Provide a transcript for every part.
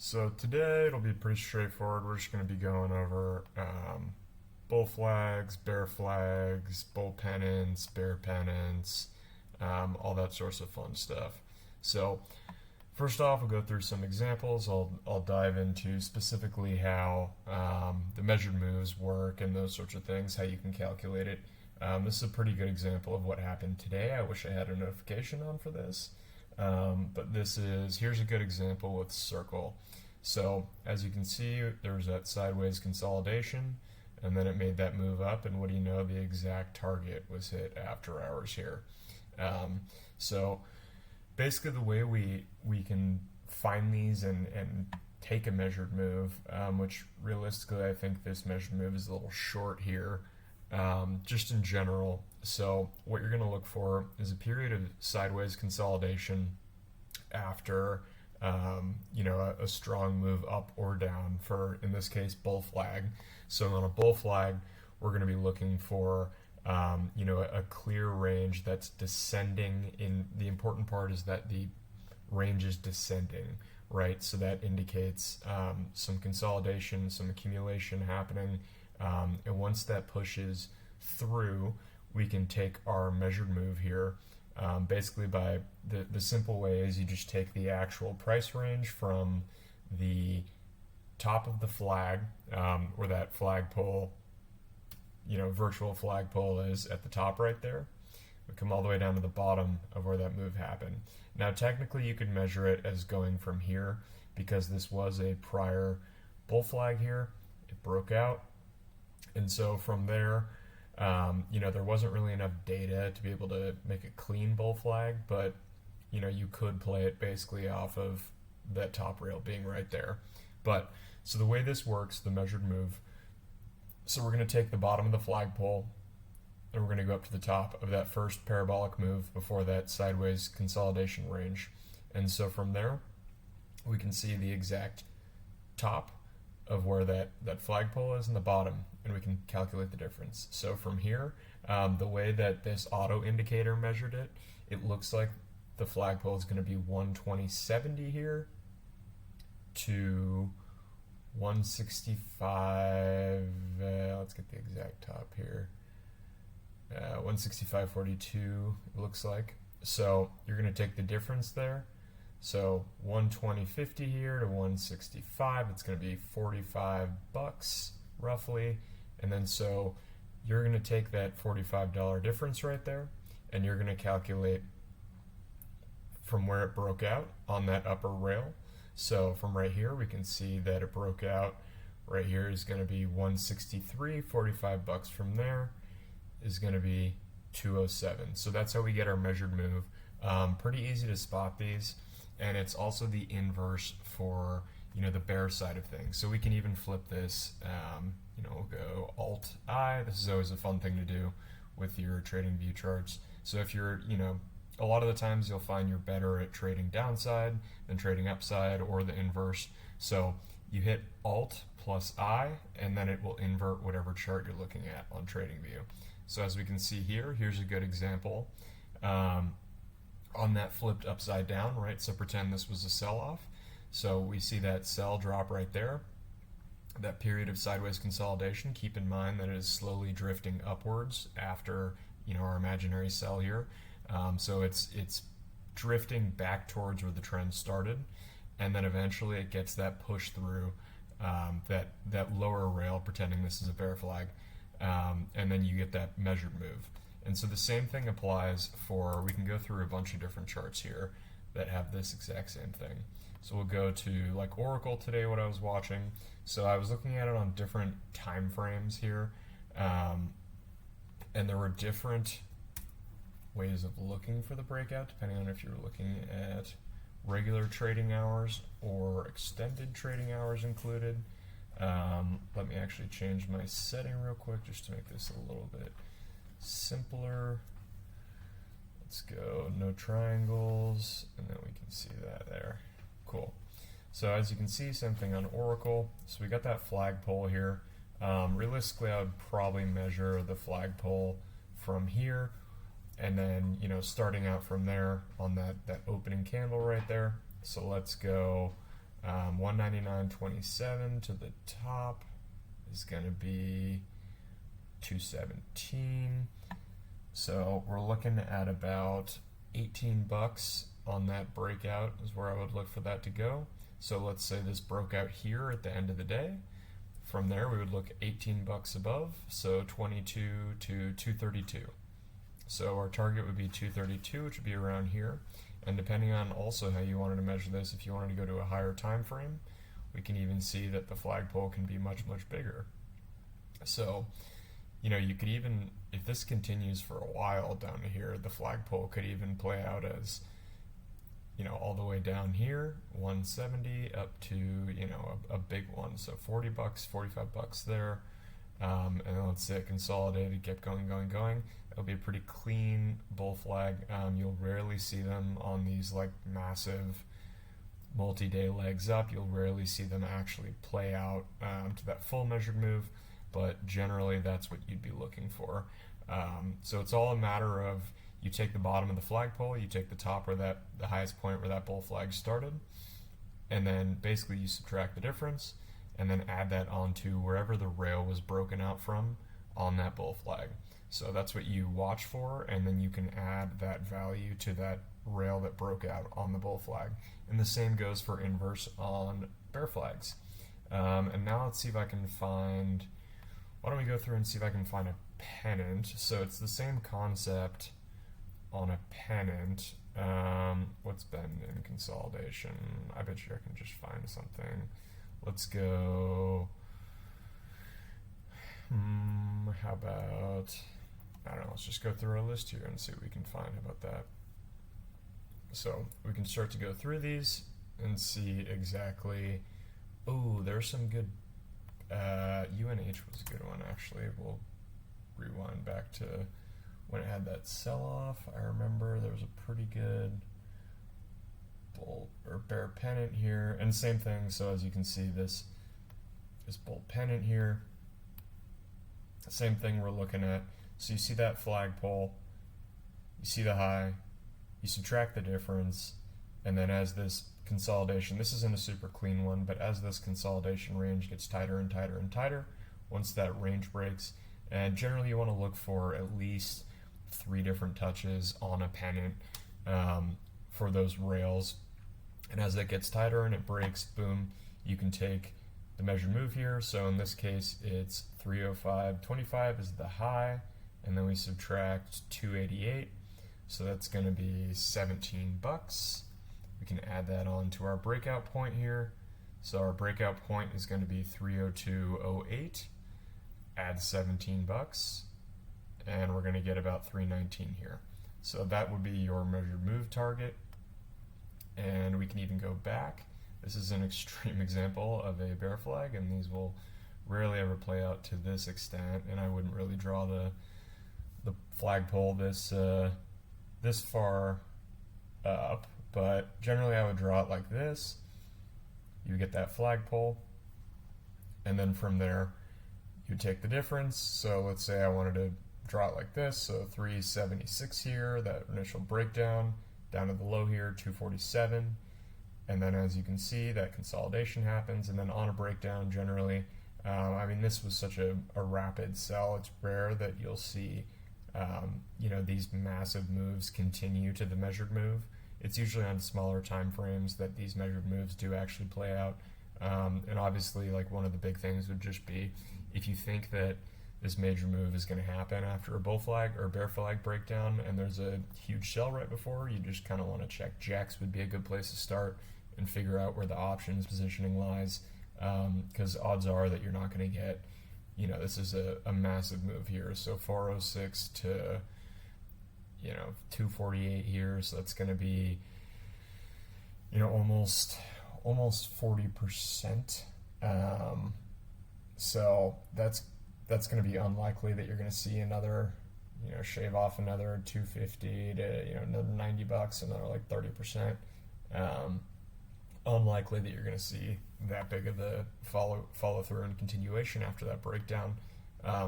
So today it'll be pretty straightforward. We're just going to be going over bull flags, bull pennants, bear pennants, all that sorts of fun stuff. So first off, we'll go through some examples. I'll dive into specifically how the measured moves work and those sorts of things, how you can calculate it. This is a pretty good example of what happened today. I wish I had a notification on for this. But here's a good example with circle. So as you can see, there was that sideways consolidation, and then it made that move up, and what do you know, the exact target was hit after hours here. So basically the way we can find these and take a measured move, which realistically I think this measured move is a little short here, just in general. So what you're going to look for is a period of sideways consolidation after a strong move up or down for, in this case, bull flag. So on a bull flag, we're going to be looking for a clear range that's descending. In the important part is that the range is descending, right? So that indicates some consolidation, some accumulation happening, and once that pushes through, we can take our measured move here. Basically, by the simple way is you just take the actual price range from the top of the flag, where that flagpole, virtual flagpole is at the top right there. We come all the way down to the bottom of where that move happened. Now, technically, you could measure it as going from here because this was a prior bull flag here. It broke out. And so from there, there wasn't really enough data to be able to make a clean bull flag, but you could play it basically off of that top rail being right there. But so the way this works, the measured move, so we're going to take the bottom of the flagpole and we're going to go up to the top of that first parabolic move before that sideways consolidation range. And so from there, we can see the exact top of where that flagpole is in the bottom, and we can calculate the difference. So from here, the way that this auto indicator measured it, it looks like the flagpole is going to be 120.70 here to 165. Let's get the exact top here. 165.42 it looks like. So you're going to take the difference there. So 120.50 here to 165, it's going to be $45 roughly. And then so you're going to take that $45 difference right there, and you're going to calculate from where it broke out on that upper rail. So from right here, we can see that it broke out right here is going to be 163, $45 from there is going to be 207. So that's how we get our measured move. Pretty easy to spot these. And it's also the inverse for the bear side of things. So we can even flip this. We'll go Alt I. This is always a fun thing to do with your trading view charts. So if you're, a lot of the times you'll find you're better at trading downside than trading upside, or the inverse. So you hit Alt plus I, and then it will invert whatever chart you're looking at on TradingView. So as we can see here, here's a good example. On that flipped upside down, right? So pretend this was a sell-off. So we see that sell drop right there. That period of sideways consolidation, keep in mind that it is slowly drifting upwards after our imaginary sell here. So it's drifting back towards where the trend started, and then eventually it gets that push through that lower rail, pretending this is a bear flag, and then you get that measured move. And so the same thing applies for, we can go through a bunch of different charts here that have this exact same thing. So we'll go to like Oracle today, what I was watching. So I was looking at it on different time frames here, and there were different ways of looking for the breakout depending on if you were looking at regular trading hours or extended trading hours included. Let me actually change my setting real quick just to make this a little bit simpler. Let's go no triangles, and then we can see that there. Cool. So as you can see, same thing on Oracle. So we got that flagpole here. Realistically, I would probably measure the flagpole from here, and then starting out from there on that opening candle right there. So let's go $199.27 to the top is going to be $217. So we're looking at about $18 on that breakout is where I would look for that to go. So let's say this broke out here at the end of the day. From there, we would look $18 above, so 22 to 232. So our target would be 232, which would be around here. And depending on also how you wanted to measure this, if you wanted to go to a higher time frame, we can even see that the flagpole can be much, much bigger. So, you could even, if this continues for a while down to here, the flagpole could even play out as, all the way down here, 170 up to, a big one. So $40, $45 there. And then let's say it consolidated, kept going. It'll be a pretty clean bull flag. You'll rarely see them on these like massive multi-day legs up. You'll rarely see them actually play out to that full measured move, but generally that's what you'd be looking for. So it's all a matter of, you take the bottom of the flagpole, you take the top or the highest point where that bull flag started, and then basically you subtract the difference and then add that onto wherever the rail was broken out from on that bull flag. So that's what you watch for, and then you can add that value to that rail that broke out on the bull flag. And the same goes for inverse on bear flags. And now let's see if I can find, why don't we go through and see if I can find a pennant. So it's the same concept on a pennant. What's been in consolidation? I bet you I can just find something. Let's go, how about, I don't know, let's just go through our list here and see what we can find. How about that? So we can start to go through these and see exactly, there's some good, UNH was a good one actually. We'll rewind back to when it had that sell-off. I remember there was a pretty good bull or bear pennant here, and same thing. So as you can see, this bull pennant here, same thing we're looking at. So you see that flagpole, you see the high, you subtract the difference, and then as this consolidation, this isn't a super clean one, but as this consolidation range gets tighter and tighter and tighter, once that range breaks, and generally you want to look for at least 3 different touches on a pennant for those rails. And as that gets tighter and it breaks, boom, you can take the measured move here. So in this case, it's 305.25 is the high, and then we subtract 288. So that's going to be $17. We can add that on to our breakout point here. So our breakout point is going to be 302.08. Add $17. And we're going to get about 319 here. So that would be your measured move target. And we can even go back. This is an extreme example of a bear flag, and these will rarely ever play out to this extent, and I wouldn't really draw the flagpole this far up, but generally I would draw it like this. You get that flagpole, and then from there you take the difference. So let's say I wanted to draw it like this, so 376 here, that initial breakdown, down to the low here, 247, and then as you can see, that consolidation happens, and then on a breakdown, generally, this was such a rapid sell, it's rare that you'll see, these massive moves continue to the measured move. It's usually on smaller time frames that these measured moves do actually play out, and obviously, like, one of the big things would just be, if you think that this major move is going to happen after a bull flag or bear flag breakdown and there's a huge sell right before, you just kind of want to check. Jacks would be a good place to start and figure out where the options positioning lies, because odds are that you're not going to get, this is a massive move here. So 406 to, 248 here, so that's going to be, almost 40%. So that's going to be unlikely that you're going to see another, shave off another 250 to, another $90, another like 30%. Unlikely that you're going to see that big of the follow through and continuation after that breakdown.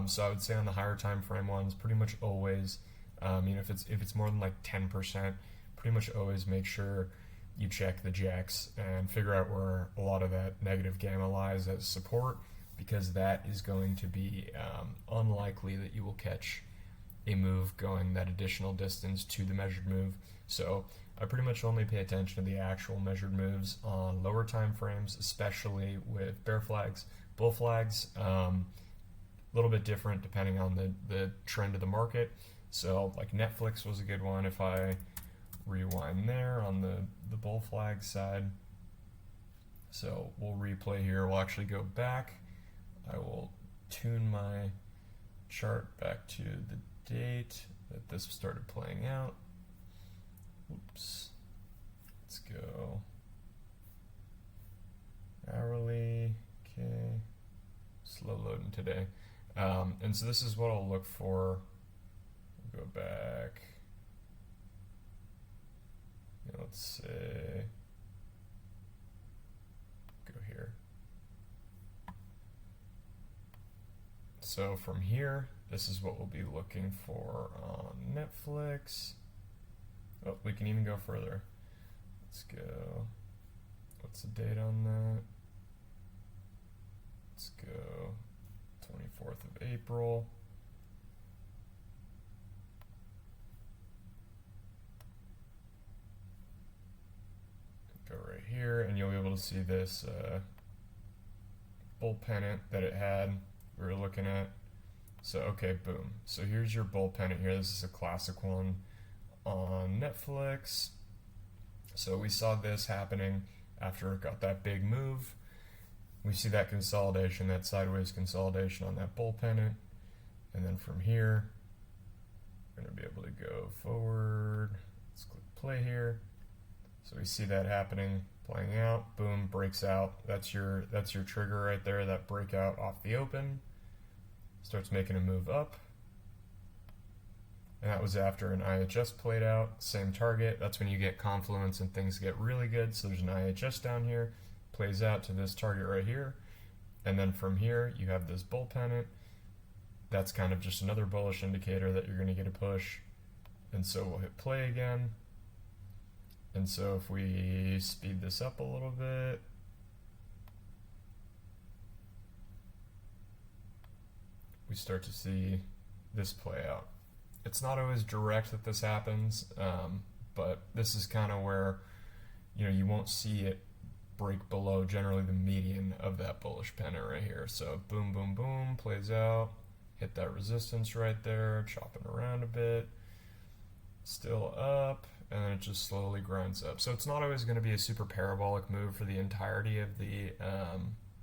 So I would say on the higher time frame ones, pretty much always, if it's more than like 10%, pretty much always make sure you check the jacks and figure out where a lot of that negative gamma lies as support, because that is going to be unlikely that you will catch a move going that additional distance to the measured move. So I pretty much only pay attention to the actual measured moves on lower time frames, especially with bear flags. Bull flags, a little bit different depending on the trend of the market. So like Netflix was a good one. If I rewind there on the bull flag side, so we'll replay here. We'll actually go back. I will tune my chart back to the date that this started playing out. Oops. Let's go hourly. Okay. Slow loading today. And so this is what I'll look for. Go back. Let's say, go here. So from here, this is what we'll be looking for on Netflix. Oh, we can even go further. Let's go. What's the date on that? Let's go 24th of April. Go right here, and you'll be able to see this bull pennant that it had. We were looking at. So, okay, boom. So here's your bull pennant here. This is a classic one on Netflix. So we saw this happening after it got that big move. We see that consolidation, that sideways consolidation on that bull pennant. And then from here, we're going to be able to go forward. Let's click play here. So we see that happening, playing out, boom, breaks out. That's your trigger right there, that breakout off the open. Starts making a move up. And that was after an IHS played out, same target. That's when you get confluence and things get really good. So there's an IHS down here, plays out to this target right here. And then from here, you have this bull pennant. That's kind of just another bullish indicator that you're going to get a push. And so we'll hit play again. And so if we speed this up a little bit, we start to see this play out. It's not always direct that this happens, but this is kind of where, you won't see it break below generally the median of that bullish pennant right here. So boom, boom, boom, plays out, hit that resistance right there, chopping around a bit, still up, and then it just slowly grinds up. So it's not always going to be a super parabolic move for the entirety of the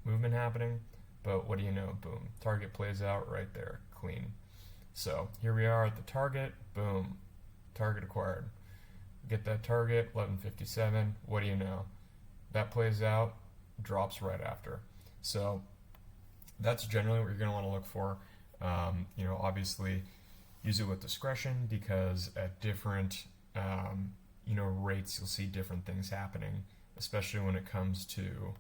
movement happening, but what do you know? Boom, target plays out right there, clean. So here we are at the target, boom, target acquired. Get that target, 1157, what do you know? That plays out, drops right after. So that's generally what you're going to want to look for. Obviously use it with discretion, because at different rates you'll see different things happening, especially when it comes to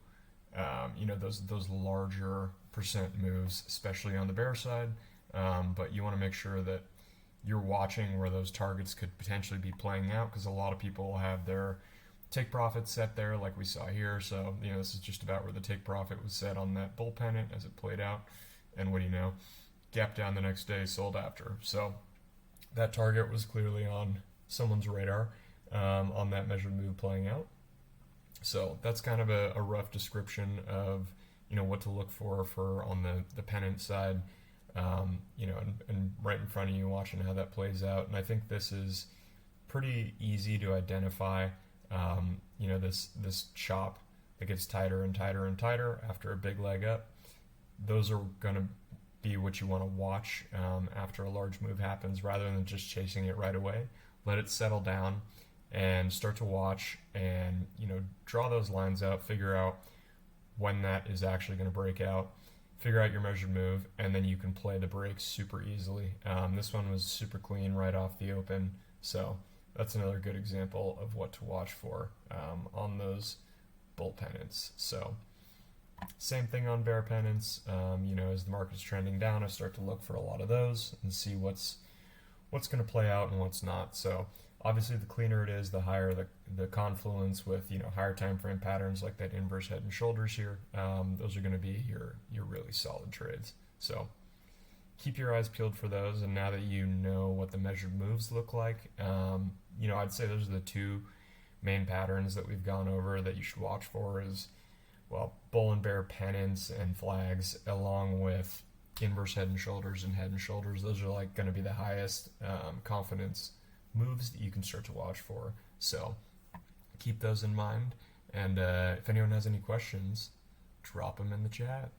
those larger percent moves, especially on the bear side. But you want to make sure that you're watching where those targets could potentially be playing out, because a lot of people will have their take profit set there like we saw here. So this is just about where the take profit was set on that bull pennant as it played out, and what do you know, gap down the next day, sold after. So that target was clearly on someone's radar on that measured move playing out. So that's kind of a rough description of what to look for on the pennant side, and right in front of you, watching how that plays out. And I think this is pretty easy to identify. This chop that gets tighter and tighter and tighter after a big leg up. Those are going to be what you want to watch after a large move happens, rather than just chasing it right away. Let it settle down and start to watch, and draw those lines out, figure out when that is actually going to break out, figure out your measured move, and then you can play the breaks super easily. This one was super clean right off the open, so that's another good example of what to watch for on those bull pennants. So same thing on bear pennants. As the market's trending down, I start to look for a lot of those and see what's going to play out and what's not. So Obviously, the cleaner it is, the higher the confluence with higher time frame patterns like that inverse head and shoulders here. Those are going to be your really solid trades. So keep your eyes peeled for those. And now that you know what the measured moves look like, I'd say those are the two main patterns that we've gone over that you should watch for is, well, bull and bear pennants and flags, along with inverse head and shoulders and head and shoulders. Those are like going to be the highest confidence moves that you can start to watch for. So keep those in mind. And if anyone has any questions, drop them in the chat.